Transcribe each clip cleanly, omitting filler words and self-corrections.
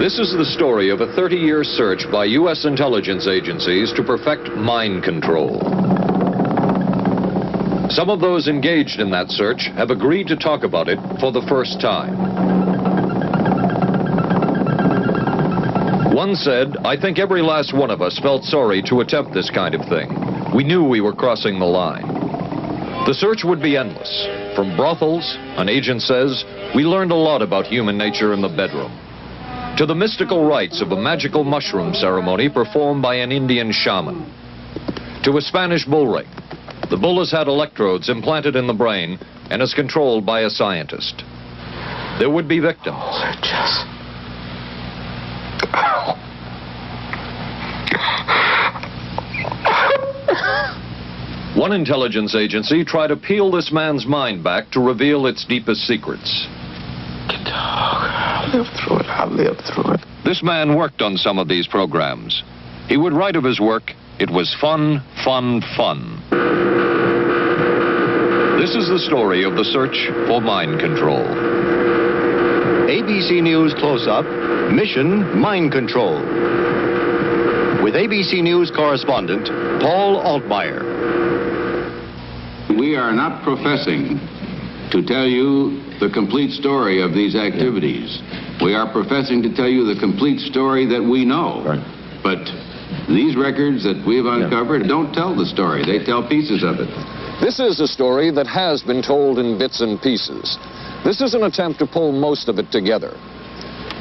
This is the story of a 30-year search by U.S. intelligence agencies to perfect mind control. Some of those engaged in that search have agreed to talk about it for the first time. One said, "I think every last one of us felt sorry to attempt this kind of thing. We knew we were crossing the line." The search would be endless. From brothels, an agent says, we learned a lot about human nature in the bedroom, to the mystical rites of a magical mushroom ceremony performed by an Indian shaman, to a Spanish bull ring. The bull has had electrodes implanted in the brain and is controlled by a scientist. There would be victims. One intelligence agency tried to peel this man's mind back to reveal its deepest secrets. I'll live through it. I'll live through it. This man worked on some of these programs. He would write of his work, "It was fun, fun, fun." This is the story of the search for mind control. ABC News Close-Up, Mission Mind Control. With ABC News correspondent Paul Altmaier. We are not professing to tell you the complete story of these activities. We are professing to tell you the complete story that we know. Right. But these records that we've uncovered don't tell the story. They tell pieces of it. This is a story that has been told in bits and pieces. This is an attempt to pull most of it together.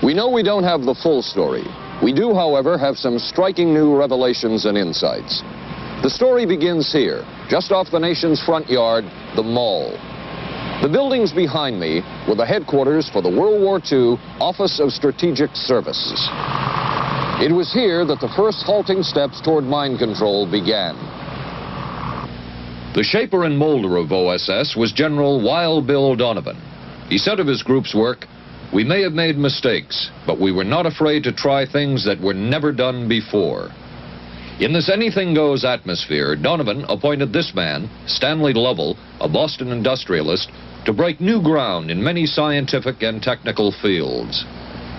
We know we don't have the full story. We do, however, have some striking new revelations and insights. The story begins here, just off the nation's front yard, the Mall. The buildings behind me were the headquarters for the World War II Office of Strategic Services. It was here that the first halting steps toward mind control began. The shaper and molder of OSS was General Wild Bill Donovan. He said of his group's work, "We may have made mistakes, but we were not afraid to try things that were never done before." In this anything-goes atmosphere, Donovan appointed this man, Stanley Lovell, a Boston industrialist, to break new ground in many scientific and technical fields.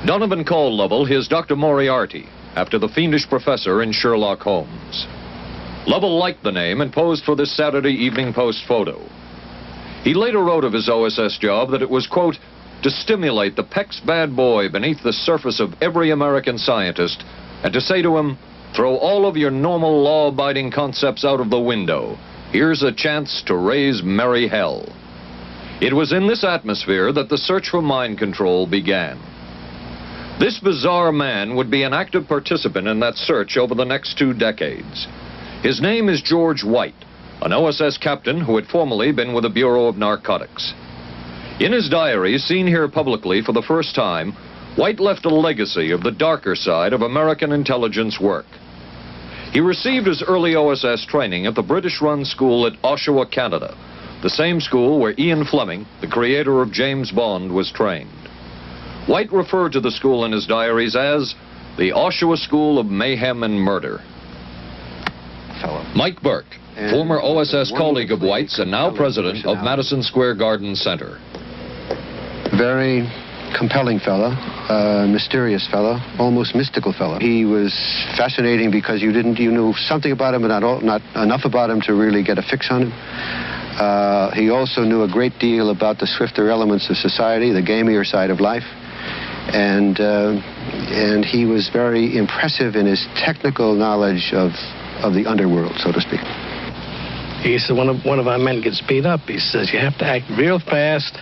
Donovan called Lovell his Dr. Moriarty, after the fiendish professor in Sherlock Holmes. Lovell liked the name and posed for this Saturday Evening Post photo. He later wrote of his OSS job that it was, quote, "to stimulate the PEC's bad boy beneath the surface of every American scientist and to say to him, throw all of your normal law-abiding concepts out of the window. Here's a chance to raise merry hell." It was in this atmosphere that the search for mind control began. This bizarre man would be an active participant in that search over the next 2 decades. His name is George White, an OSS captain who had formerly been with the Bureau of Narcotics. In his diary, seen here publicly for the first time, White left a legacy of the darker side of American intelligence work. He received his early OSS training at the British-run school at Oshawa, Canada, the same school where Ian Fleming, the creator of James Bond, was trained. White referred to the school in his diaries as the Oshawa School of Mayhem and Murder. Mike Burke, former OSS colleague of White's and now president of Madison Square Garden Center. Very compelling fellow, mysterious fellow, almost mystical fellow. He was fascinating because you knew something about him, but not enough about him to really get a fix on him. He also knew a great deal about the swifter elements of society, the gamier side of life, and he was very impressive in his technical knowledge of the underworld, so to speak. He said, one of our men gets beat up. He says, you have to act real fast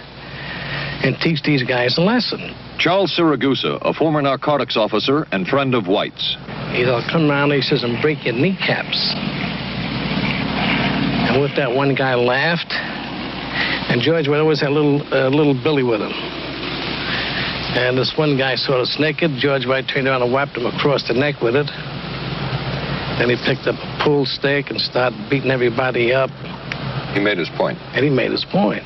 and teach these guys a lesson. Charles Siragusa, a former narcotics officer and friend of White's. He'll come around, he says, and break your kneecaps. And with that, one guy laughed, and George would always have little Billy with him. And this one guy saw us naked. George White turned around and whapped him across the neck with it. Then he picked up a pool stick and started beating everybody up. He made his point. And he made his point.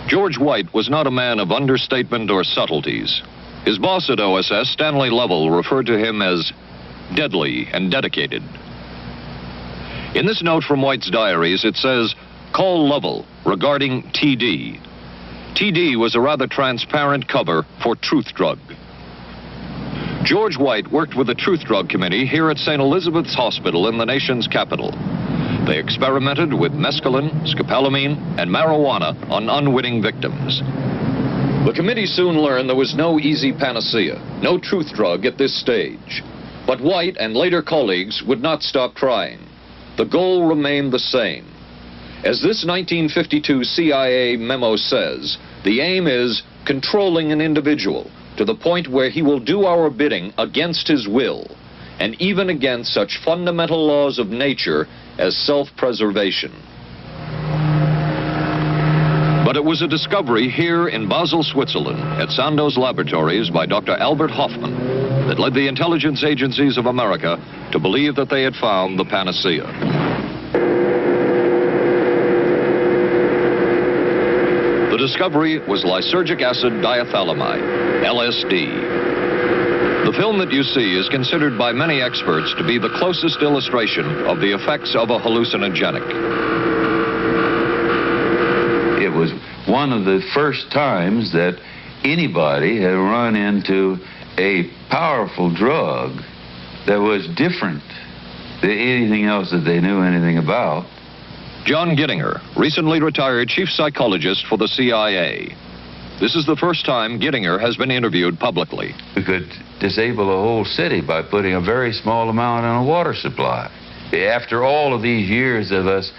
George White was not a man of understatement or subtleties. His boss at OSS, Stanley Lovell, referred to him as deadly and dedicated. In this note from White's diaries, it says, "Call Lovell regarding TD." TD was a rather transparent cover for Truth Drug. George White worked with the Truth Drug Committee here at St. Elizabeth's Hospital in the nation's capital. They experimented with mescaline, scopolamine, and marijuana on unwitting victims. The committee soon learned there was no easy panacea, no truth drug at this stage. But White and later colleagues would not stop trying. The goal remained the same. As this 1952 CIA memo says, the aim is controlling an individual to the point where he will do our bidding against his will, and even against such fundamental laws of nature as self-preservation. But it was a discovery here in Basel, Switzerland, at Sandoz Laboratories by Dr. Albert Hoffman, that led the intelligence agencies of America to believe that they had found the panacea. The discovery was lysergic acid diethylamide, LSD. The film that you see is considered by many experts to be the closest illustration of the effects of a hallucinogenic. It was one of the first times that anybody had run into a powerful drug that was different than anything else that they knew anything about. John Gittinger, recently retired chief psychologist for the CIA. This is the first time Gittinger has been interviewed publicly. We could disable a whole city by putting a very small amount on a water supply. After all of these years of us,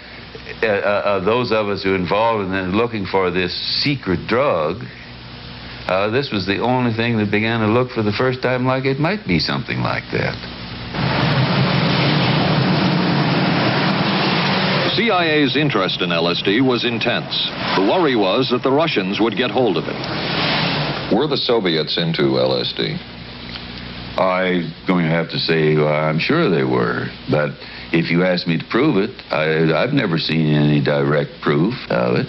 those of us who were involved in looking for this secret drug, this was the only thing that began to look for the first time like it might be something like that. The CIA's interest in LSD was intense. The worry was that the Russians would get hold of it. Were the Soviets into LSD? I'm going to have to say I'm sure they were, but if you ask me to prove it, I've never seen any direct proof of it.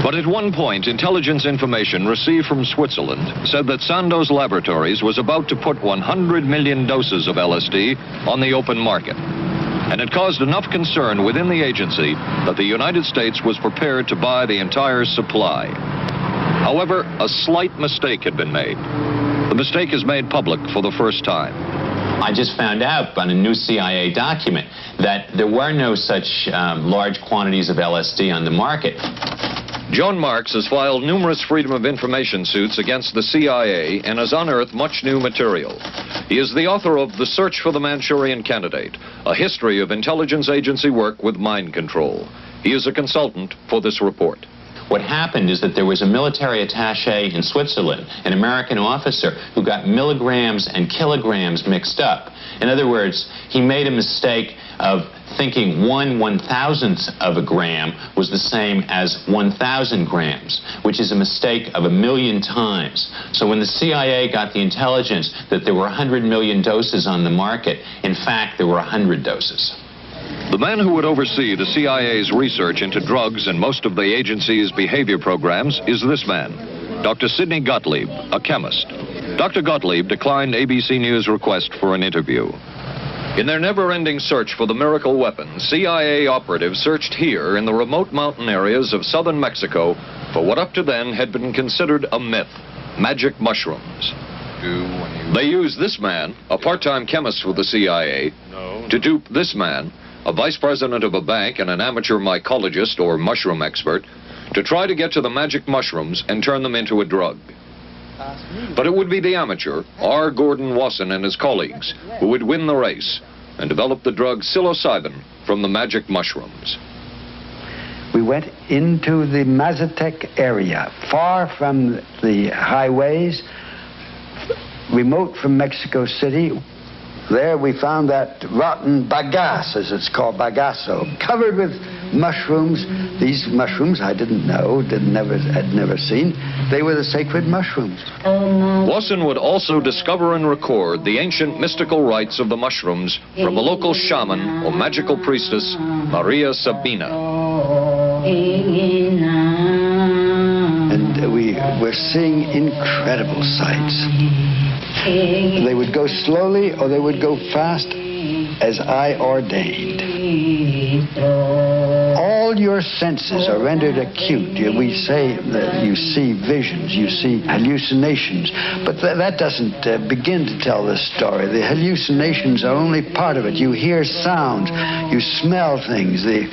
But at one point, intelligence information received from Switzerland said that Sandoz Laboratories was about to put 100 million doses of LSD on the open market. And it caused enough concern within the agency that the United States was prepared to buy the entire supply. However, a slight mistake had been made. The mistake is made public for the first time. I just found out on a new CIA document that there were no such large quantities of LSD on the market. John Marks has filed numerous Freedom of Information suits against the CIA and has unearthed much new material. He is the author of The Search for the Manchurian Candidate, a history of intelligence agency work with mind control. He is a consultant for this report. What happened is that there was a military attaché in Switzerland, an American officer, who got milligrams and kilograms mixed up. In other words, he made a mistake of thinking 1/1000th of a gram was the same as 1,000 grams, which is a mistake of 1,000,000 times. So when the CIA got the intelligence that there were 100 million doses on the market, in fact, there were 100 doses. The man who would oversee the CIA's research into drugs and most of the agency's behavior programs is this man, Dr. Sidney Gottlieb, a chemist. Dr. Gottlieb declined ABC News' request for an interview. In their never-ending search for the miracle weapon, CIA operatives searched here in the remote mountain areas of southern Mexico for what up to then had been considered a myth, magic mushrooms. They used this man, a part-time chemist with the CIA, to dupe this man, a vice president of a bank and an amateur mycologist or mushroom expert, to try to get to the magic mushrooms and turn them into a drug. But it would be the amateur, R. Gordon Wasson and his colleagues, who would win the race and develop the drug psilocybin from the magic mushrooms. We went into the Mazatec area, far from the highways, remote from Mexico City. There we found that rotten bagasse, as it's called, bagasso, covered with mushrooms. These mushrooms I didn't know, had never seen. They were the sacred mushrooms. Wasson would also discover and record the ancient mystical rites of the mushrooms from a local shaman or magical priestess, Maria Sabina. And we were seeing incredible sights. They would go slowly or they would go fast as I ordained. All all your senses are rendered acute. We say that you see visions, you see hallucinations, but that doesn't begin to tell the story. The hallucinations are only part of it. You hear sounds, you smell things. The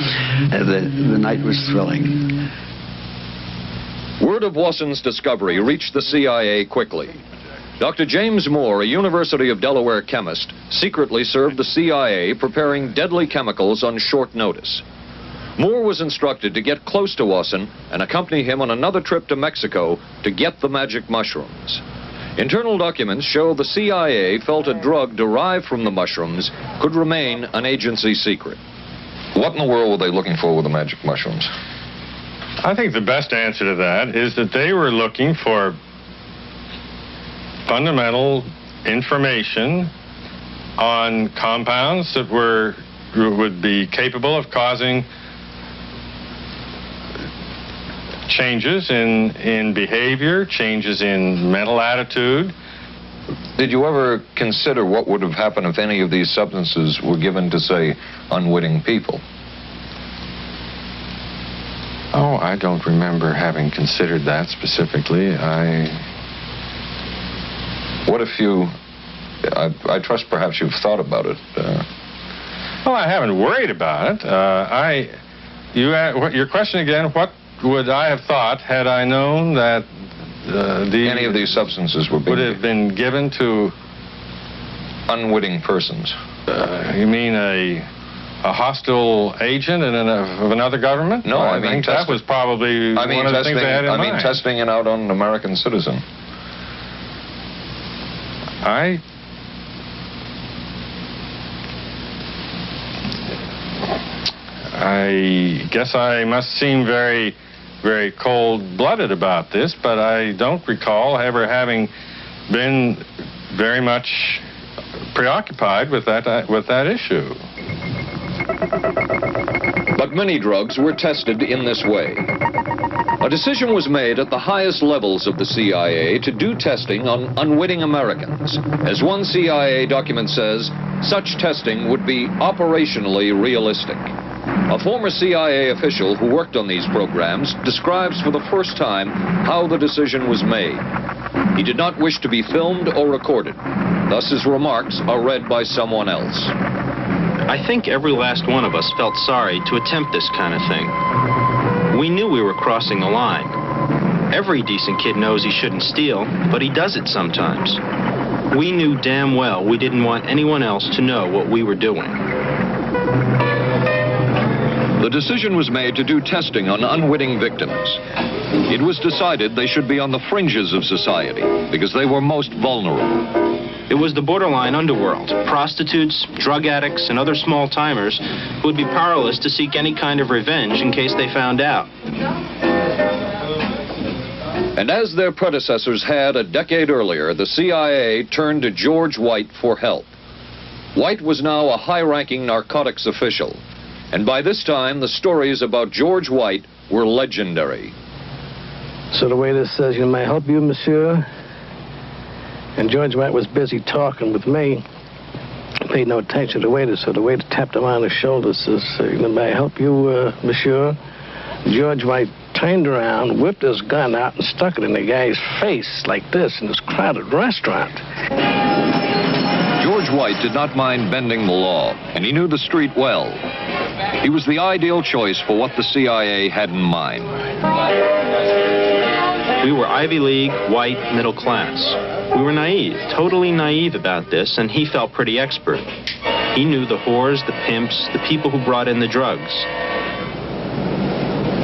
night was thrilling. Word of Wasson's discovery reached the CIA quickly. Dr. James Moore, a University of Delaware chemist, secretly served the CIA preparing deadly chemicals on short notice. Moore was instructed to get close to Wasson and accompany him on another trip to Mexico to get the magic mushrooms. Internal documents show the CIA felt a drug derived from the mushrooms could remain an agency secret. What in the world were they looking for with the magic mushrooms? I think the best answer to that is that they were looking for fundamental information on compounds that would be capable of causing changes in behavior, changes in mental attitude. Did you ever consider what would have happened if any of these substances were given to, say, unwitting people? Oh, I don't remember having considered that specifically. What if you... I trust perhaps you've thought about it. Well, I haven't worried about it. Your question again, what would I have thought had I known that any of these substances would have been given to unwitting persons? You mean a hostile agent of another government? No, I mean that was probably one of the things I had in mind. I mean testing it out on an American citizen. I guess I must seem very, very cold-blooded about this, but I don't recall ever having been very much preoccupied with that issue. But many drugs were tested in this way. A decision was made at the highest levels of the CIA to do testing on unwitting Americans. As one CIA document says, such testing would be operationally realistic. A former CIA official who worked on these programs describes for the first time how the decision was made. He did not wish to be filmed or recorded. Thus his remarks are read by someone else. I think every last one of us felt sorry to attempt this kind of thing. We knew we were crossing the line. Every decent kid knows he shouldn't steal, but he does it sometimes. We knew damn well we didn't want anyone else to know what we were doing. The decision was made to do testing on unwitting victims. It was decided they should be on the fringes of society because they were most vulnerable. It was the borderline underworld, prostitutes, drug addicts, and other small-timers who would be powerless to seek any kind of revenge in case they found out. And as their predecessors had a decade earlier, the CIA turned to George White for help. White was now a high-ranking narcotics official, and by this time, the stories about George White were legendary. So the waiter says, "May I help you, monsieur?" And George White was busy talking with me. I paid no attention to the waiter, so the waiter tapped him on the shoulder and says, "May I help you, monsieur?" George White turned around, whipped his gun out, and stuck it in the guy's face like this in this crowded restaurant. George White did not mind bending the law, and he knew the street well. He was the ideal choice for what the CIA had in mind. We were Ivy League, white, middle class. We were naive, totally naive about this, and he felt pretty expert. He knew the whores, the pimps, the people who brought in the drugs.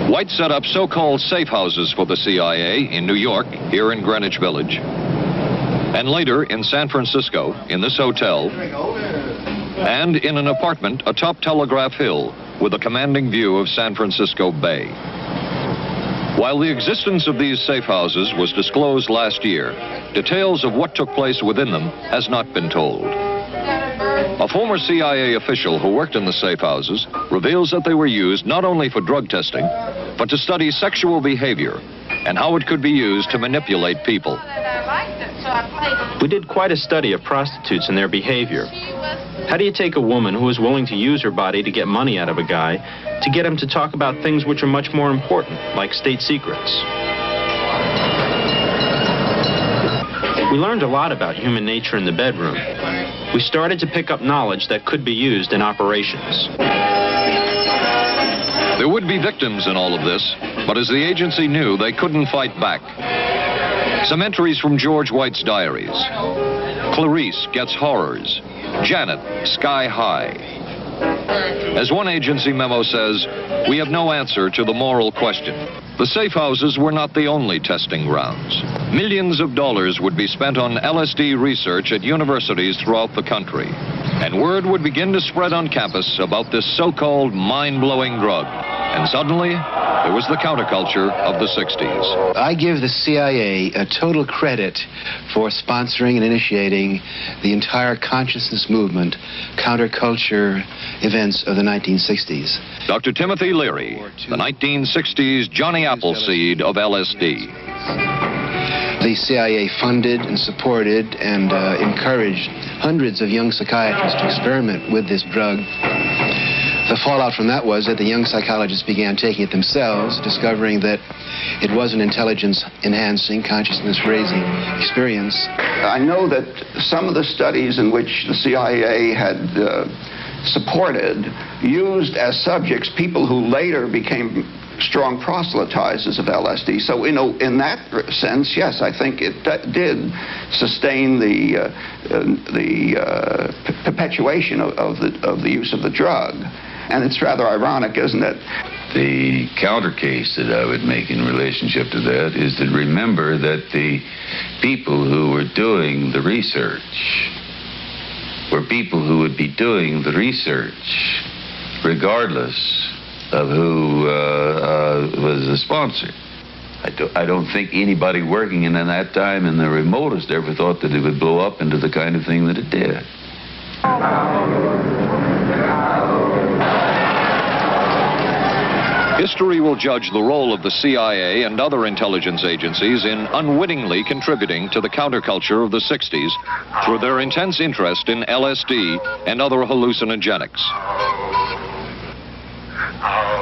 White set up so-called safe houses for the CIA in New York, here in Greenwich Village, and later in San Francisco, in this hotel, and in an apartment atop Telegraph Hill with a commanding view of San Francisco Bay. While the existence of these safe houses was disclosed last year, details of what took place within them has not been told. A former CIA official who worked in the safe houses reveals that they were used not only for drug testing, but to study sexual behavior and how it could be used to manipulate people. We did quite a study of prostitutes and their behavior. How do you take a woman who is willing to use her body to get money out of a guy to get him to talk about things which are much more important, like state secrets? We learned a lot about human nature in the bedroom. We started to pick up knowledge that could be used in operations. There would be victims in all of this, but as the agency knew, they couldn't fight back. Some entries from George White's diaries. Clarice gets horrors. Janet, sky high. As one agency memo says, we have no answer to the moral question. The safe houses were not the only testing grounds. Millions of dollars would be spent on LSD research at universities throughout the country. And word would begin to spread on campus about this so-called mind-blowing drug. And suddenly, there was the counterculture of the 60s. I give the CIA a total credit for sponsoring and initiating the entire consciousness movement, counterculture events of the 1960s. Dr. Timothy Leary, the 1960s Johnny Appleseed of LSD. The CIA funded and supported and encouraged hundreds of young psychiatrists to experiment with this drug. The fallout from that was that the young psychologists began taking it themselves, discovering that it was an intelligence-enhancing, consciousness-raising experience. I know that some of the studies in which the CIA had supported used as subjects people who later became strong proselytizers of LSD. So, you know, in that sense, yes, I think it did sustain the perpetuation of the use of the drug. And it's rather ironic, isn't it? The counter case that I would make in relationship to that is to remember that the people who were doing the research were people who would be doing the research regardless of who was the sponsor. I don't think anybody working in that time in the remotest ever thought that it would blow up into the kind of thing that it did. History will judge the role of the CIA and other intelligence agencies in unwittingly contributing to the counterculture of the 60s through their intense interest in LSD and other hallucinogenics.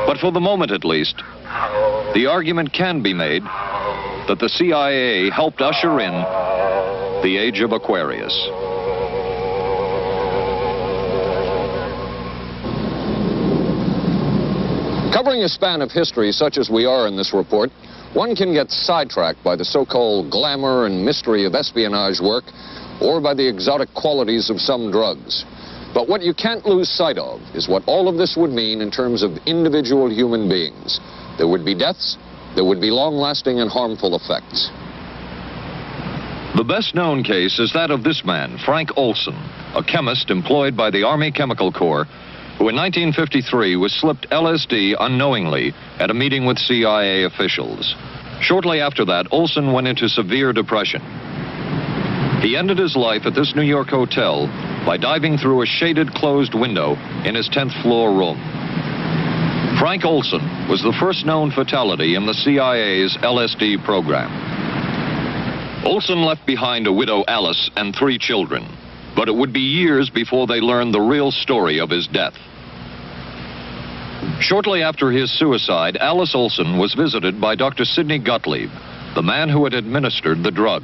But for the moment at least, the argument can be made that the CIA helped usher in the age of Aquarius. Covering a span of history such as we are in this report, one can get sidetracked by the so-called glamour and mystery of espionage work or by the exotic qualities of some drugs. But what you can't lose sight of is what all of this would mean in terms of individual human beings. There would be deaths, there would be long-lasting and harmful effects. The best-known case is that of this man, Frank Olson, a chemist employed by the Army Chemical Corps, who in 1953 was slipped LSD unknowingly at a meeting with CIA officials. Shortly after that, Olson went into severe depression. He ended his life at this New York hotel by diving through a shaded closed window in his 10th floor room. Frank Olson was the first known fatality in the CIA's LSD program. Olson left behind a widow, Alice, and 3 children, but it would be years before they learned the real story of his death. Shortly after his suicide, Alice Olson was visited by Dr. Sidney Gottlieb, the man who had administered the drug,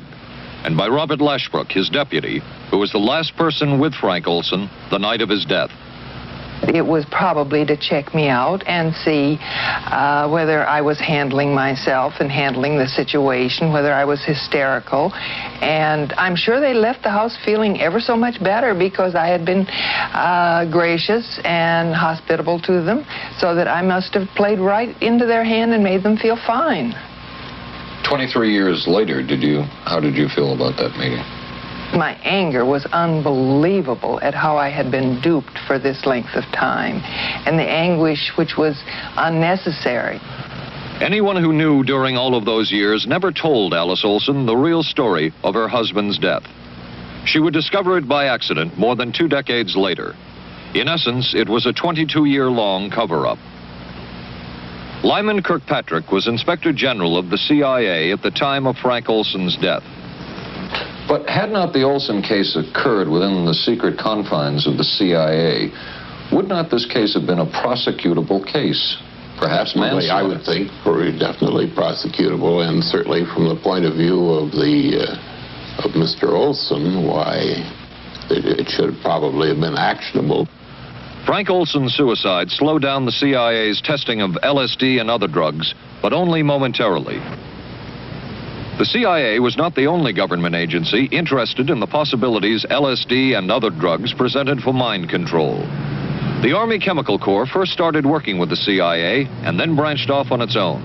and by Robert Lashbrook, his deputy, who was the last person with Frank Olson the night of his death. It was probably to check me out and see whether I was handling myself and handling the situation, whether I was hysterical. And I'm sure they left the house feeling ever so much better because I had been gracious and hospitable to them, so that I must have played right into their hand and made them feel fine. 23 years later, how did you feel about that meeting? My anger was unbelievable at how I had been duped for this length of time, and the anguish which was unnecessary. Anyone who knew during all of those years never told Alice Olson the real story of her husband's death. She would discover it by accident more than 2 decades later. In essence, it was a 22-year-long cover-up. Lyman Kirkpatrick was Inspector General of the CIA at the time of Frank Olson's death. But had not the Olson case occurred within the secret confines of the CIA, would not this case have been a prosecutable case? Perhaps manslaughter? I would think definitely prosecutable, and certainly from the point of view of Mr. Olson, why it should probably have been actionable. Frank Olson's suicide slowed down the CIA's testing of LSD and other drugs, but only momentarily. The CIA was not the only government agency interested in the possibilities LSD and other drugs presented for mind control. The Army Chemical Corps first started working with the CIA and then branched off on its own.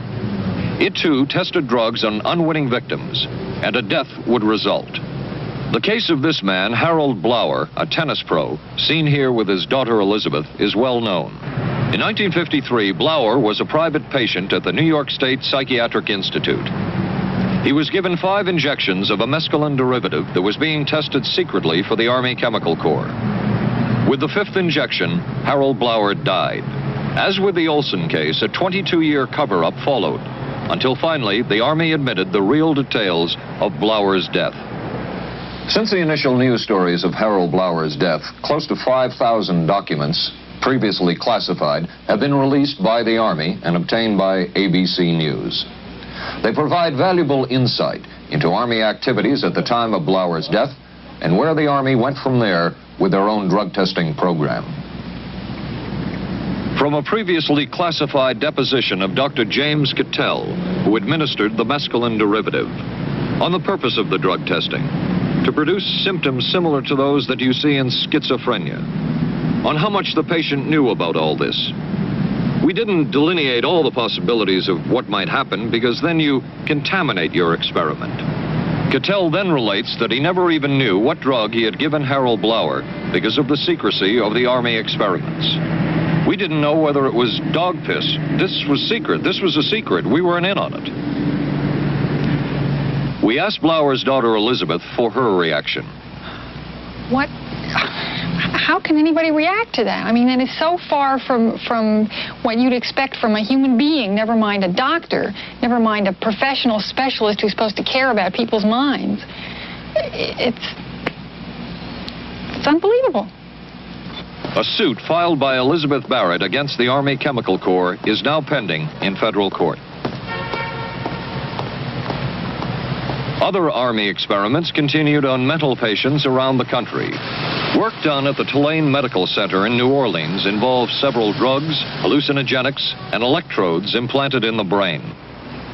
It too tested drugs on unwitting victims, and a death would result. The case of this man, Harold Blower, a tennis pro, seen here with his daughter Elizabeth, is well known. In 1953, Blower was a private patient at the New York State Psychiatric Institute. He was given 5 injections of a mescaline derivative that was being tested secretly for the Army Chemical Corps. With the 5th injection, Harold Blower died. As with the Olson case, a 22-year cover-up followed, until finally the Army admitted the real details of Blower's death. Since the initial news stories of Harold Blower's death, close to 5,000 documents, previously classified, have been released by the Army and obtained by ABC News. They provide valuable insight into Army activities at the time of Blower's death and where the Army went from there with their own drug testing program. From a previously classified deposition of Dr. James Cattell, who administered the mescaline derivative, on the purpose of the drug testing, to produce symptoms similar to those that you see in schizophrenia, on how much the patient knew about all this. We didn't delineate all the possibilities of what might happen because then you contaminate your experiment. Cattell then relates that he never even knew what drug he had given Harold Blower because of the secrecy of the Army experiments. We didn't know whether it was dog piss. This was secret. This was a secret. We weren't in on it. We asked Blower's daughter Elizabeth for her reaction. What? How can anybody react to that? I mean, that is so far from what you'd expect from a human being, never mind a doctor, never mind a professional specialist who's supposed to care about people's minds. It's unbelievable. A suit filed by Elizabeth Barrett against the Army Chemical Corps is now pending in federal court. Other Army experiments continued on mental patients around the country. Work done at the Tulane Medical Center in New Orleans involved several drugs, hallucinogenics, and electrodes implanted in the brain.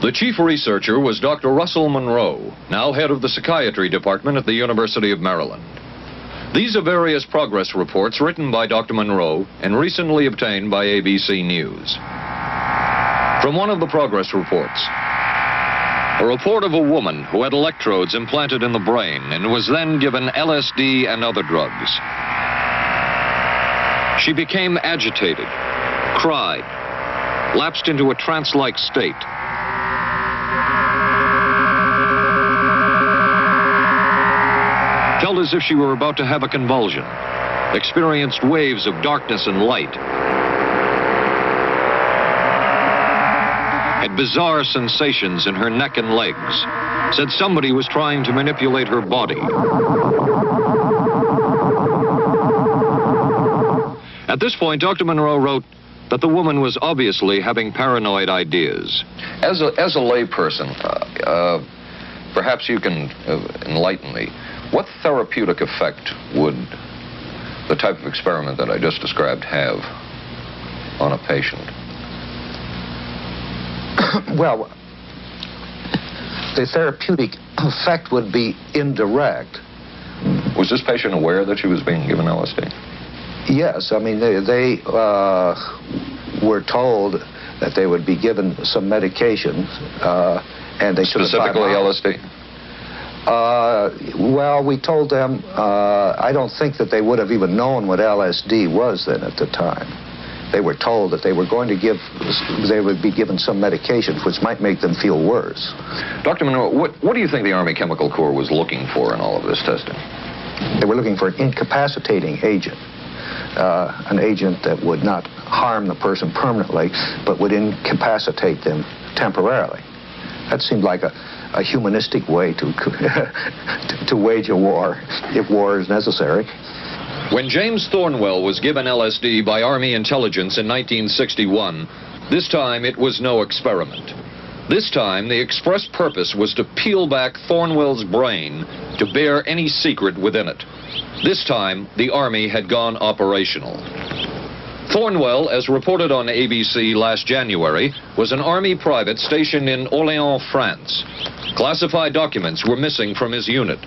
The chief researcher was Dr. Russell Monroe, now head of the psychiatry department at the University of Maryland. These are various progress reports written by Dr. Monroe and recently obtained by ABC News. From one of the progress reports, a report of a woman who had electrodes implanted in the brain and was then given LSD and other drugs. She became agitated, cried, lapsed into a trance-like state. Felt as if she were about to have a convulsion, experienced waves of darkness and light, had bizarre sensations in her neck and legs, said somebody was trying to manipulate her body. At this point, Dr. Monroe wrote that the woman was obviously having paranoid ideas. As a layperson, perhaps you can enlighten me. What therapeutic effect would the type of experiment that I just described have on a patient? Well, the therapeutic effect would be indirect. Was this patient aware that she was being given LSD? Yes, I mean, they were told that they would be given some medication, and they took specifically LSD? Well, we told them, I don't think that they would have even known what LSD was then at the time. They were told that they were going to they would be given some medications which might make them feel worse. Dr. Monroe, what do you think the Army Chemical Corps was looking for in all of this testing? They were looking for an incapacitating agent, an agent that would not harm the person permanently, but would incapacitate them temporarily. That seemed like a a humanistic way to to wage a war, if war is necessary. When James Thornwell was given LSD by Army intelligence in 1961, this time it was no experiment. This time the express purpose was to peel back Thornwell's brain to bear any secret within it. This time the Army had gone operational. Thornwell, as reported on ABC last January, was an Army private stationed in Orléans, France. Classified documents were missing from his unit.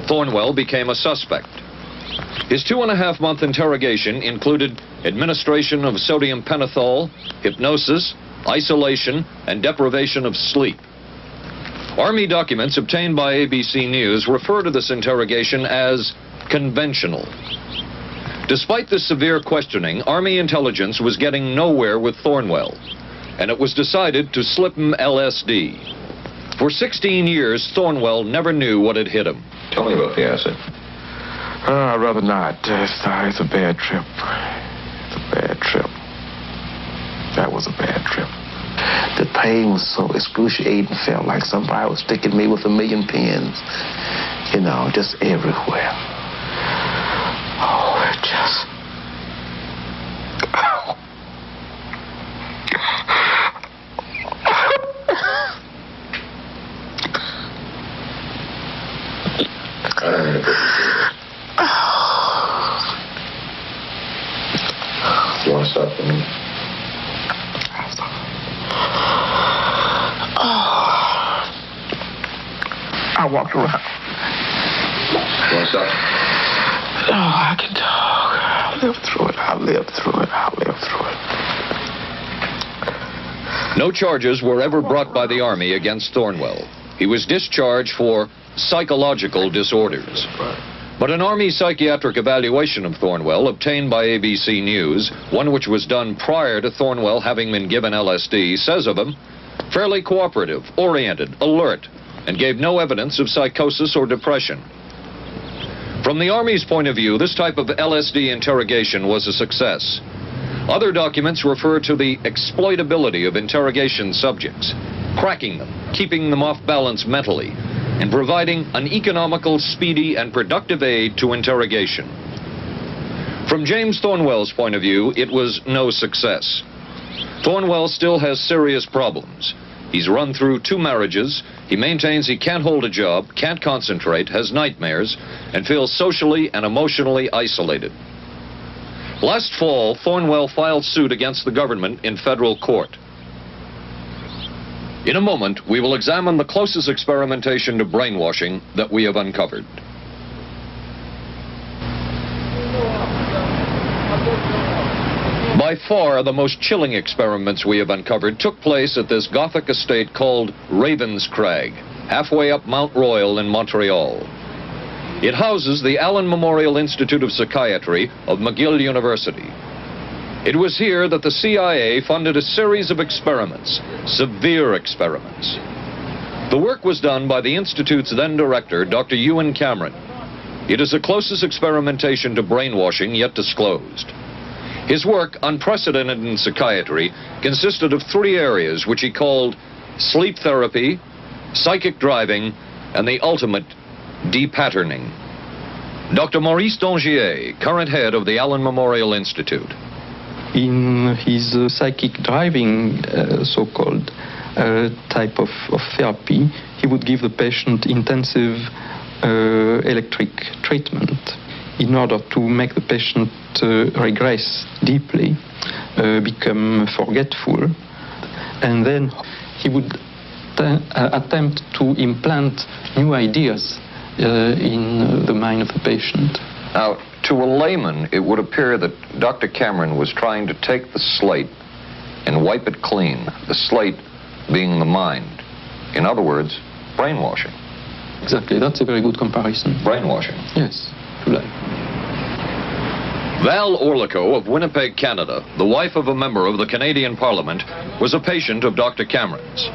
Thornwell became a suspect. His 2.5-month interrogation included administration of sodium pentothal, hypnosis, isolation, and deprivation of sleep. Army documents obtained by ABC News refer to this interrogation as conventional. Despite this severe questioning, Army intelligence was getting nowhere with Thornwell, and it was decided to slip him LSD. For 16 years, Thornwell never knew what had hit him. Tell me about the acid. I'd rather not. It's a bad trip. It's a bad trip. That was a bad trip. The pain was so excruciating. Felt like somebody was sticking me with 1,000,000 pins. You know, just everywhere. Oh, it just... Oh. You want to stop for me? I walked around. You want to stop? Oh, I can talk. I lived through it. I lived through it. I lived through it. No charges were ever brought by the Army against Thornwell. He was discharged for psychological disorders. But an Army psychiatric evaluation of Thornwell obtained by ABC News, one which was done prior to Thornwell having been given LSD, says of him, fairly cooperative, oriented, alert, and gave no evidence of psychosis or depression. From the Army's point of view, this type of LSD interrogation was a success. Other documents refer to the exploitability of interrogation subjects, cracking them, keeping them off balance mentally, and providing an economical, speedy, and productive aid to interrogation. From James Thornwell's point of view, it was no success. Thornwell still has serious problems. He's run through 2 marriages. He maintains he can't hold a job, can't concentrate, has nightmares, and feels socially and emotionally isolated. Last fall, Thornwell filed suit against the government in federal court. In a moment, we will examine the closest experimentation to brainwashing that we have uncovered. By far, the most chilling experiments we have uncovered took place at this Gothic estate called Ravenscrag, halfway up Mount Royal in Montreal. It houses the Allen Memorial Institute of Psychiatry of McGill University. It was here that the CIA funded a series of experiments, severe experiments. The work was done by the Institute's then director, Dr. Ewan Cameron. It is the closest experimentation to brainwashing yet disclosed. His work, unprecedented in psychiatry, consisted of 3 areas which he called sleep therapy, psychic driving, and the ultimate depatterning. Dr. Maurice Dongier, current head of the Allen Memorial Institute. In his psychic driving, so-called type of therapy, he would give the patient intensive electric treatment in order to make the patient regress deeply, become forgetful, and then he would attempt to implant new ideas in the mind of the patient. Now, to a layman, it would appear that Dr. Cameron was trying to take the slate and wipe it clean, the slate being the mind. In other words, brainwashing. Exactly, that's a very good comparison. Brainwashing. Yes, Val Orlico of Winnipeg, Canada, the wife of a member of the Canadian Parliament, was a patient of Dr. Cameron's.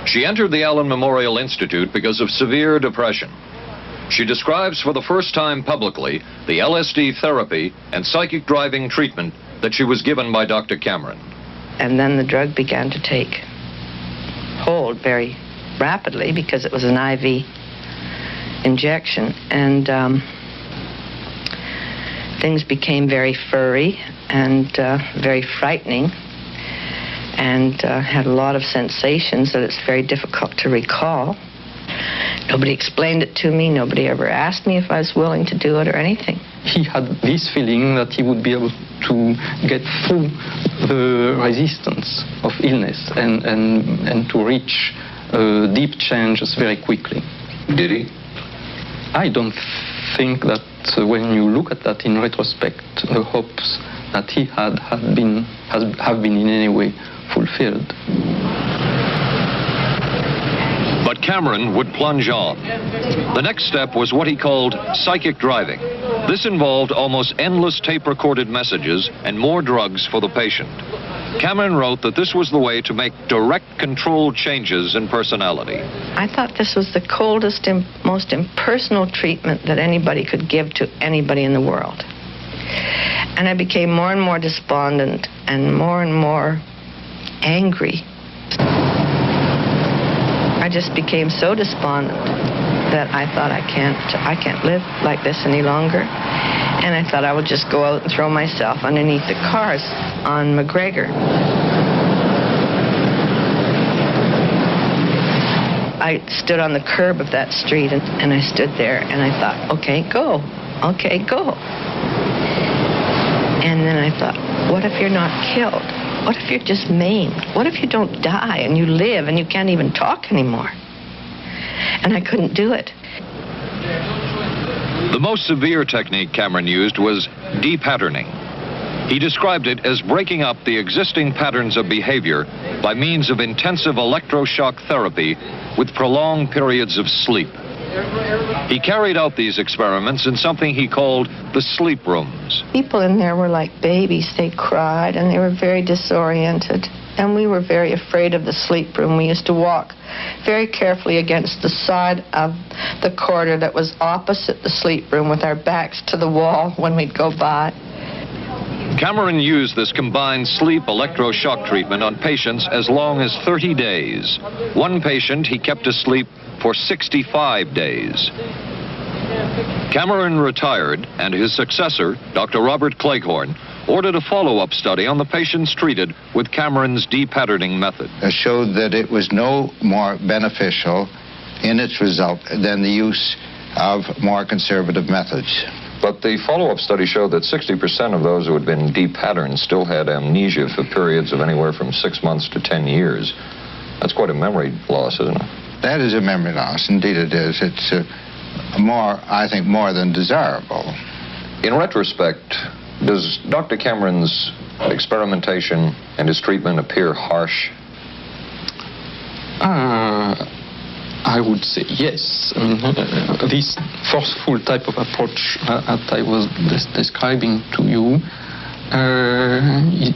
She entered the Allen Memorial Institute because of severe depression. She describes for the first time publicly the LSD therapy and psychic driving treatment that she was given by Dr. Cameron. And then the drug began to take hold very rapidly because it was an IV injection, and things became very furry and very frightening, and had a lot of sensations that it's very difficult to recall. Nobody explained it to me. Nobody ever asked me if I was willing to do it or anything. He had this feeling that he would be able to get through the resistance of illness and to reach deep changes very quickly. Did he? I don't think that when you look at that in retrospect, the hopes that he had have been in any way fulfilled. But Cameron would plunge on. The next step was what he called psychic driving. This involved almost endless tape-recorded messages and more drugs for the patient. Cameron wrote that this was the way to make direct controlled changes in personality. I thought this was the coldest and most impersonal treatment that anybody could give to anybody in the world. And I became more and more despondent and more angry. I just became so despondent that I thought I can't live like this any longer. And I thought I would just go out and throw myself underneath the cars on McGregor. I stood on the curb of that street and I stood there and I thought, okay, go. Okay, go. And then I thought, what if you're not killed? What if you're just maimed? What if you don't die and you live and you can't even talk anymore? And I couldn't do it. The most severe technique Cameron used was de-patterning. He described it as breaking up the existing patterns of behavior by means of intensive electroshock therapy with prolonged periods of sleep. He carried out these experiments in something he called the sleep rooms. People in there were like babies. They cried and they were very disoriented. And we were very afraid of the sleep room. We used to walk very carefully against the side of the corridor that was opposite the sleep room with our backs to the wall when we'd go by. Cameron used this combined sleep electroshock treatment on patients as long as 30 days. One patient he kept asleep for 65 days. Cameron retired, and his successor, Dr. Robert Cleghorn, ordered a follow-up study on the patients treated with Cameron's de-patterning method. It showed that it was no more beneficial in its result than the use of more conservative methods. But the follow-up study showed that 60% of those who had been de-patterned still had amnesia for periods of anywhere from 6 months to 10 years. That's quite a memory loss, isn't it? That is a memory loss. Indeed it is. It's I think, more than desirable. In retrospect, does Dr. Cameron's experimentation and his treatment appear harsh? I would say yes. I mean, this forceful type of approach that I was describing to you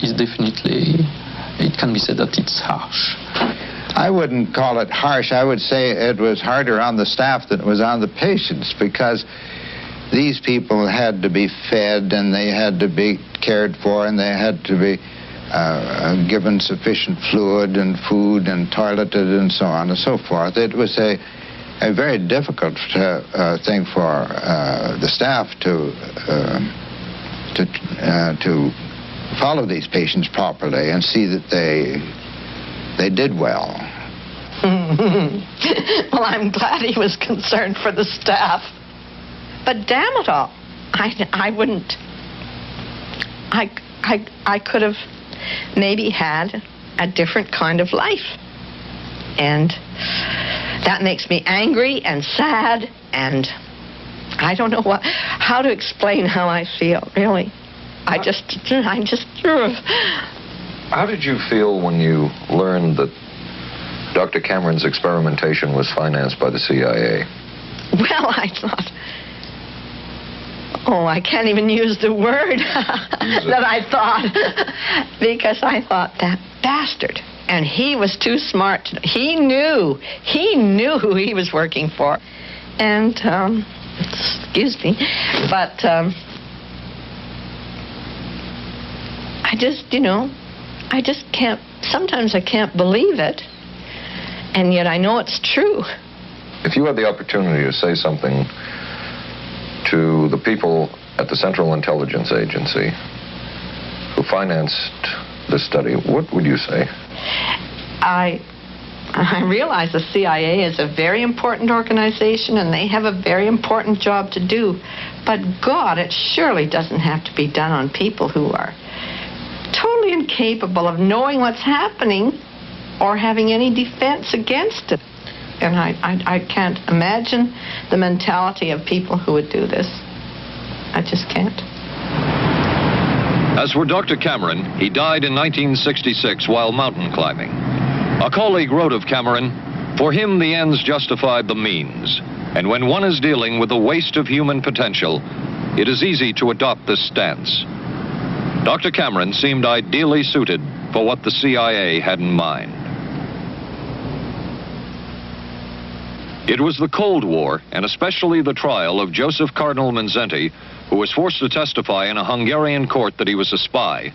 is definitely, it can be said that it's harsh. I wouldn't call it harsh. I would say it was harder on the staff than it was on the patients, because these people had to be fed and they had to be cared for and they had to be given sufficient fluid and food and toileted and so on and so forth. It was a very difficult thing for the staff to follow these patients properly and see that they did well. Well, I'm glad he was concerned for the staff. But damn it all, I wouldn't. I could have maybe had a different kind of life. And that makes me angry and sad, and I don't know how to explain how I feel, really. I just. How did you feel when you learned that Dr. Cameron's experimentation was financed by the CIA? Well, I thought, I can't even use the word that I thought, because I thought, that bastard. And he was too smart. He knew who he was working for. And, excuse me, but I just can't, sometimes I can't believe it. and yet I know it's true. If you had the opportunity to say something to the people at the Central Intelligence Agency who financed this study, what would you say? I realize the CIA is a very important organization and they have a very important job to do. But God, it surely doesn't have to be done on people who are totally incapable of knowing what's happening or having any defense against it. And I can't imagine the mentality of people who would do this. I just can't. As for Dr. Cameron, he died in 1966 while mountain climbing. A colleague wrote of Cameron, "For him, the ends justified the means. And when one is dealing with the waste of human potential, it is easy to adopt this stance." Dr. Cameron seemed ideally suited for what the CIA had in mind. It was the Cold War, and especially the trial of Joseph Cardinal Mindszenty, who was forced to testify in a Hungarian court that he was a spy.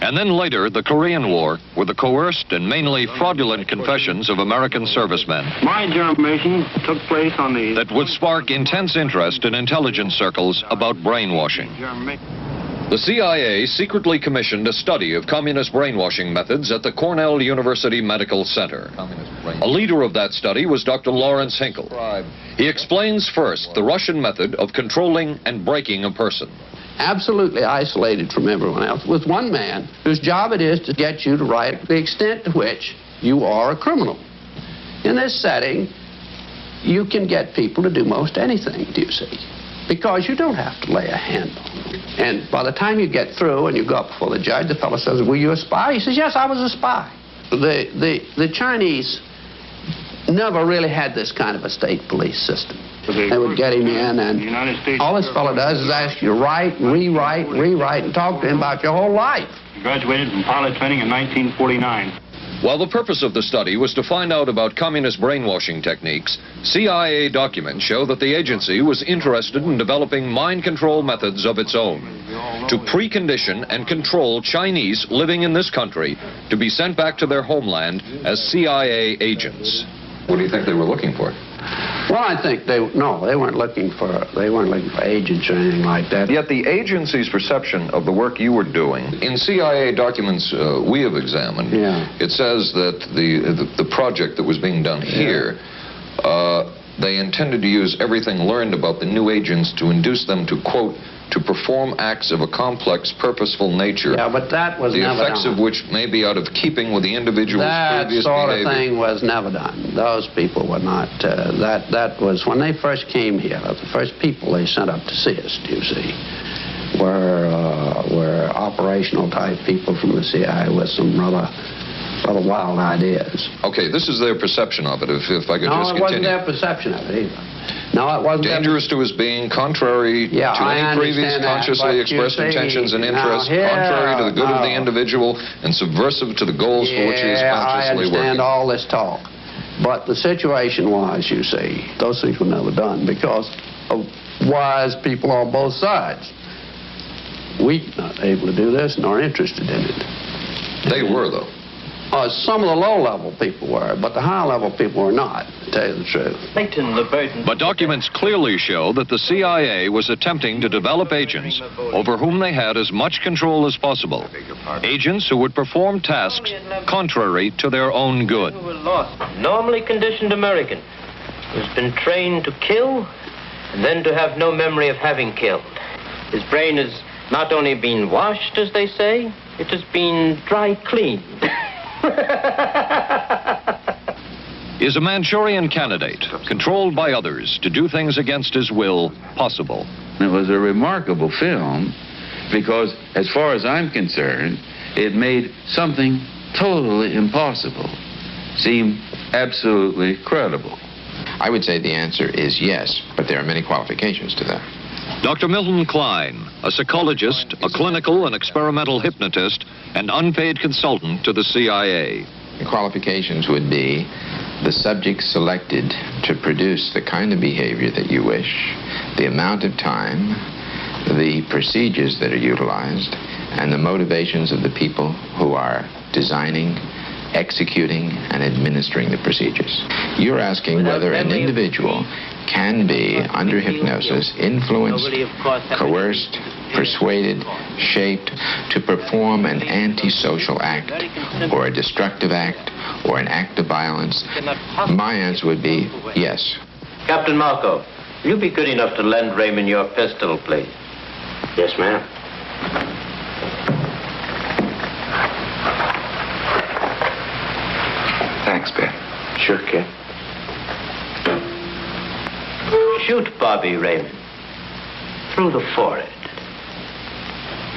And then later, the Korean War, with the coerced and mainly fraudulent confessions of American servicemen. My information took place on the... That would spark intense interest in intelligence circles about brainwashing. The CIA secretly commissioned a study of communist brainwashing methods at the Cornell University Medical Center. A leader of that study was Dr. Lawrence Hinkle. He explains first the Russian method of controlling and breaking a person. Absolutely isolated from everyone else, with one man whose job it is to get you to write the extent to which you are a criminal. In this setting, you can get people to do most anything, do you see? Because you don't have to lay a hand on them. And by the time you get through and you go up before the judge, the fellow says, "Were you a spy?" He says, "Yes, I was a spy." The Chinese never really had this kind of a state police system. They would get him in, and all this fellow does is ask you to write, rewrite, and talk to him about your whole life. He graduated from pilot training in 1949. While the purpose of the study was to find out about communist brainwashing techniques, CIA documents show that the agency was interested in developing mind control methods of its own to precondition and control Chinese living in this country to be sent back to their homeland as CIA agents. What do you think they were looking for? Well, I think they weren't looking for agents or anything like that. Yet the agency's perception of the work you were doing, in CIA documents we have examined, it says that the project that was being done here, they intended to use everything learned about the new agents to induce them to, quote, to perform acts of a complex, purposeful nature. Yeah, but that was never done. The effects of which may be out of keeping with the individual's previous behavior. That sort of thing was never done. Those people were not, that was, when they first came here, the first people they sent up to see us, you see, were operational type people from the CIA with some rather wild ideas. Okay, this is their perception of it, if I could just continue. No, it wasn't their perception of it either. No, it wasn't. Dangerous to his being, contrary to any previous consciously expressed intentions and interests, contrary to the good of the individual, and subversive to the goals for which he is consciously working. I understand all this talk. But the situation was, you see, those things were never done because of wise people on both sides. We not able to do this nor interested in it. They were, though. Some of the low-level people were, but the high-level people were not, to tell you the truth. But documents clearly show that the CIA was attempting to develop agents over whom they had as much control as possible. Agents who would perform tasks contrary to their own good. Normally conditioned American who's been trained to kill and then to have no memory of having killed. His brain has not only been washed, as they say, it has been dry cleaned. Is a Manchurian candidate, controlled by others to do things against his will, possible? It was a remarkable film because, as far as I'm concerned, it made something totally impossible seem absolutely credible. I would say the answer is yes, but there are many qualifications to that. Dr. Milton Klein, a psychologist, a clinical and experimental hypnotist, and unpaid consultant to the CIA. The qualifications would be the subject selected to produce the kind of behavior that you wish, the amount of time, the procedures that are utilized, and the motivations of the people who are designing executing and administering the procedures. You're asking whether an individual can be, under hypnosis, influenced, coerced, persuaded, shaped to perform an antisocial act, or a destructive act, or an act of violence. My answer would be yes. Captain Marco, will you be good enough to lend Raymond your pistol, please? Yes, ma'am. Thanks, Ben. Sure, kid. Shoot Bobby, Raymond. Through the forehead.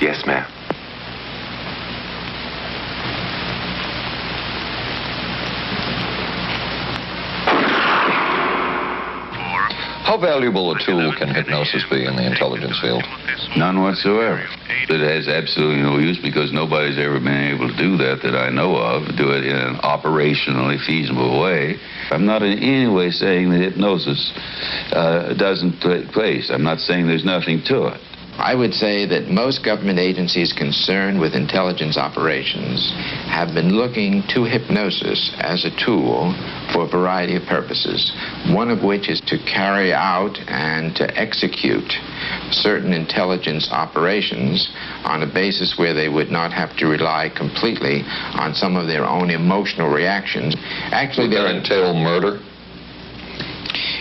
Yes, ma'am. How valuable a tool can hypnosis be in the intelligence field? None whatsoever. It has absolutely no use because nobody's ever been able to do that I know of, do it in an operationally feasible way. I'm not in any way saying that hypnosis doesn't take place. I'm not saying there's nothing to it. I would say that most government agencies concerned with intelligence operations have been looking to hypnosis as a tool for a variety of purposes, one of which is to carry out and to execute certain intelligence operations on a basis where they would not have to rely completely on some of their own emotional reactions. Actually, would that entail murder?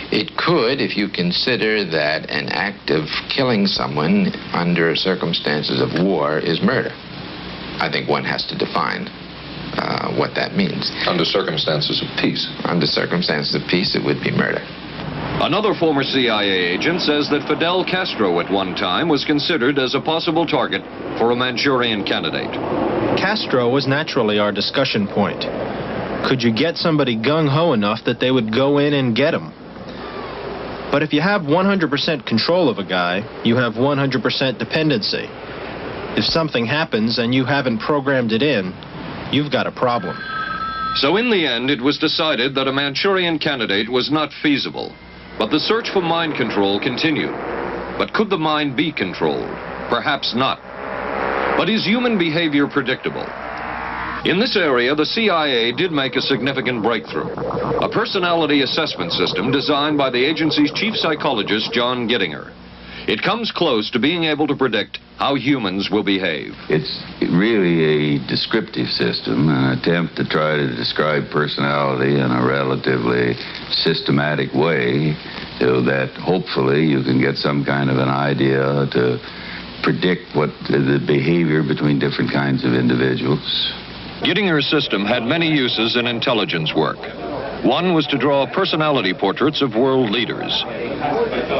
It could, if you consider that an act of killing someone under circumstances of war is murder. I think one has to define what that means. Under circumstances of peace. Under circumstances of peace, it would be murder. Another former CIA agent says that Fidel Castro at one time was considered as a possible target for a Manchurian candidate. Castro was naturally our discussion point. Could you get somebody gung-ho enough that they would go in and get him? But if you have 100% control of a guy, you have 100% dependency. If something happens and you haven't programmed it in, you've got a problem. So in the end, it was decided that a Manchurian candidate was not feasible. But the search for mind control continued. But could the mind be controlled? Perhaps not. But is human behavior predictable? In this area, the CIA did make a significant breakthrough. A personality assessment system designed by the agency's chief psychologist, John Gittinger. It comes close to being able to predict how humans will behave. It's really a descriptive system, an attempt to try to describe personality in a relatively systematic way so that hopefully you can get some kind of an idea to predict what the behavior between different kinds of individuals. Gittinger's system had many uses in intelligence work. One was to draw personality portraits of world leaders.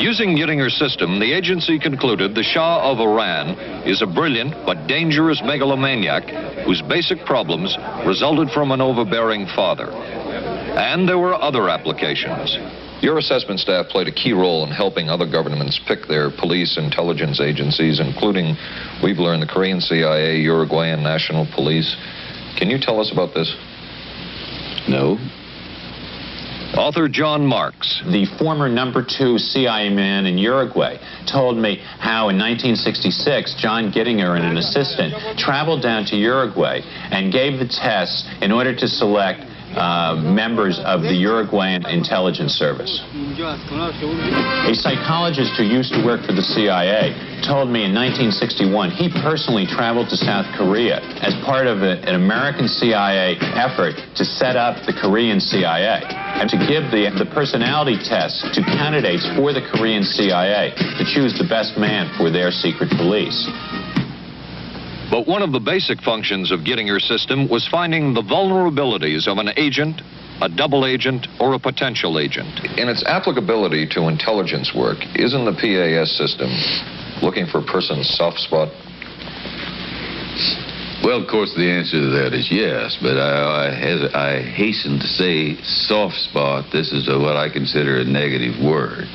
Using Gittinger's system, the agency concluded the Shah of Iran is a brilliant but dangerous megalomaniac whose basic problems resulted from an overbearing father. And there were other applications. Your assessment staff played a key role in helping other governments pick their police intelligence agencies, including, we've learned, the Korean CIA, Uruguayan National Police. Can you tell us about this? No. Author John Marks. The former #2 CIA man in Uruguay told me how in 1966 John Gittinger and an assistant traveled down to Uruguay and gave the tests in order to select members of the Uruguayan intelligence service. A psychologist who used to work for the CIA told me in 1961 he personally traveled to South Korea as part of an American CIA effort to set up the Korean CIA and to give the personality tests to candidates for the Korean CIA to choose the best man for their secret police. But one of the basic functions of Gittinger's system was finding the vulnerabilities of an agent, a double agent, or a potential agent. In its applicability to intelligence work, isn't the PAS system looking for a person's soft spot? Well, of course, the answer to that is yes, but I hasten to say soft spot. This is what I consider a negative word.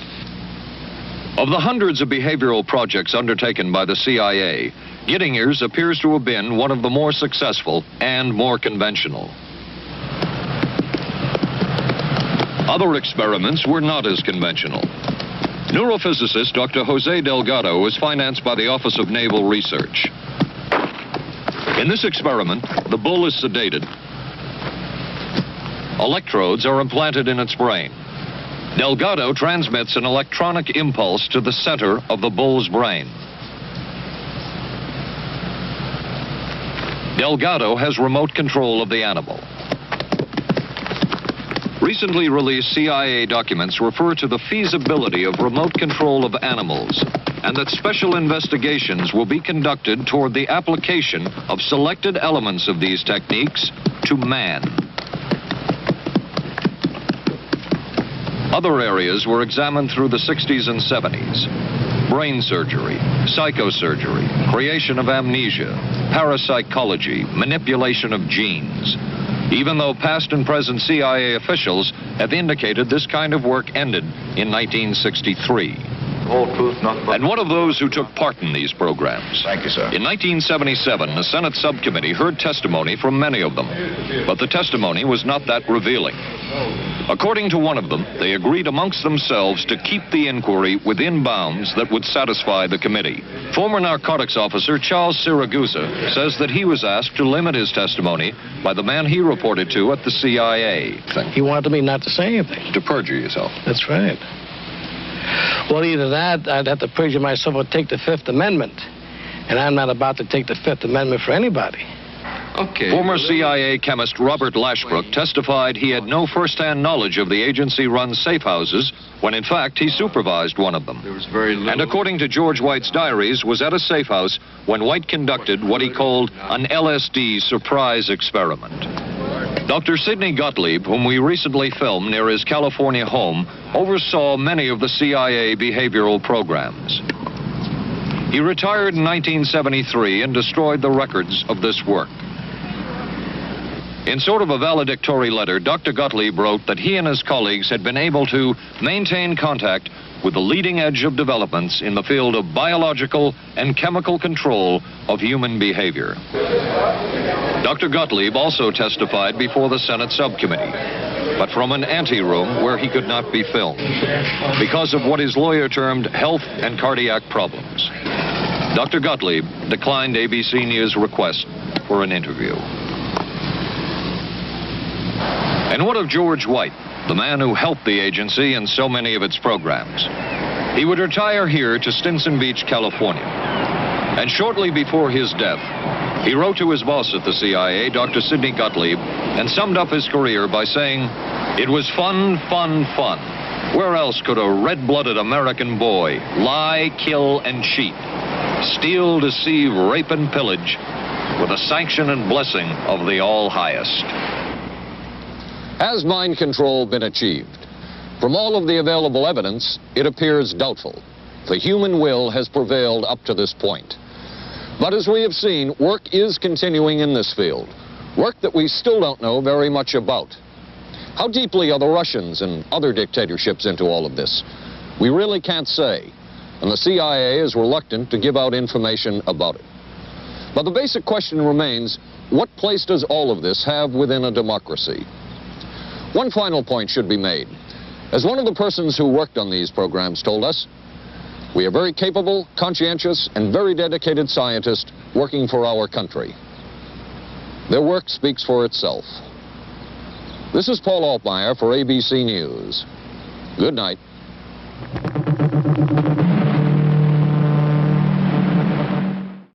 Of the hundreds of behavioral projects undertaken by the CIA, Gittinger's appears to have been one of the more successful and more conventional. Other experiments were not as conventional. Neurophysicist Dr. Jose Delgado was financed by the Office of Naval Research. In this experiment, the bull is sedated, Electrodes are implanted in its brain. Delgado transmits an electronic impulse to the center of the bull's brain. Delgado has remote control of the animal. Recently released CIA documents refer to the feasibility of remote control of animals, and that special investigations will be conducted toward the application of selected elements of these techniques to man. Other areas were examined through the 60s and 70s. Brain surgery, psychosurgery, creation of amnesia, parapsychology, manipulation of genes. Even though past and present CIA officials have indicated this kind of work ended in 1963. Whole truth, nothing but... And one of those who took part in these programs. Thank you, sir. In 1977, the Senate subcommittee heard testimony from many of them, but the testimony was not that revealing. According to one of them, they agreed amongst themselves to keep the inquiry within bounds that would satisfy the committee. Former narcotics officer Charles Siragusa says that he was asked to limit his testimony by the man he reported to at the CIA. He wanted me not to say anything. To perjure yourself. That's right. Well, either that, I'd have to perjure myself or take the Fifth Amendment. And I'm not about to take the Fifth Amendment for anybody. Okay. Former CIA chemist Robert Lashbrook testified he had no first-hand knowledge of the agency-run safe houses when, in fact, he supervised one of them. There was very little. And according to George White's diaries, was at a safe house when White conducted what he called an LSD surprise experiment. Dr. Sidney Gottlieb, whom we recently filmed near his California home, oversaw many of the CIA behavioral programs. He retired in 1973 and destroyed the records of this work. In sort of a valedictory letter, Dr. Gottlieb wrote that he and his colleagues had been able to maintain contact with the leading edge of developments in the field of biological and chemical control of human behavior. Dr. Gottlieb also testified before the Senate subcommittee, but from an anteroom where he could not be filmed because of what his lawyer termed health and cardiac problems. Dr. Gottlieb declined ABC News' request for an interview. And what of George White, the man who helped the agency in so many of its programs? He would retire here to Stinson Beach, California. And shortly before his death, he wrote to his boss at the CIA, Dr. Sidney Gottlieb, and summed up his career by saying, "It was fun, fun, fun. Where else could a red-blooded American boy lie, kill, and cheat, steal, deceive, rape, and pillage with the sanction and blessing of the All-Highest?" Has mind control been achieved? From all of the available evidence, it appears doubtful. The human will has prevailed up to this point. But as we have seen, work is continuing in this field, work that we still don't know very much about. How deeply are the Russians and other dictatorships into all of this? We really can't say, and the CIA is reluctant to give out information about it. But the basic question remains, what place does all of this have within a democracy? One final point should be made. As one of the persons who worked on these programs told us, we are very capable, conscientious, and very dedicated scientists working for our country. Their work speaks for itself. This is Paul Altmeyer for ABC News. Good night.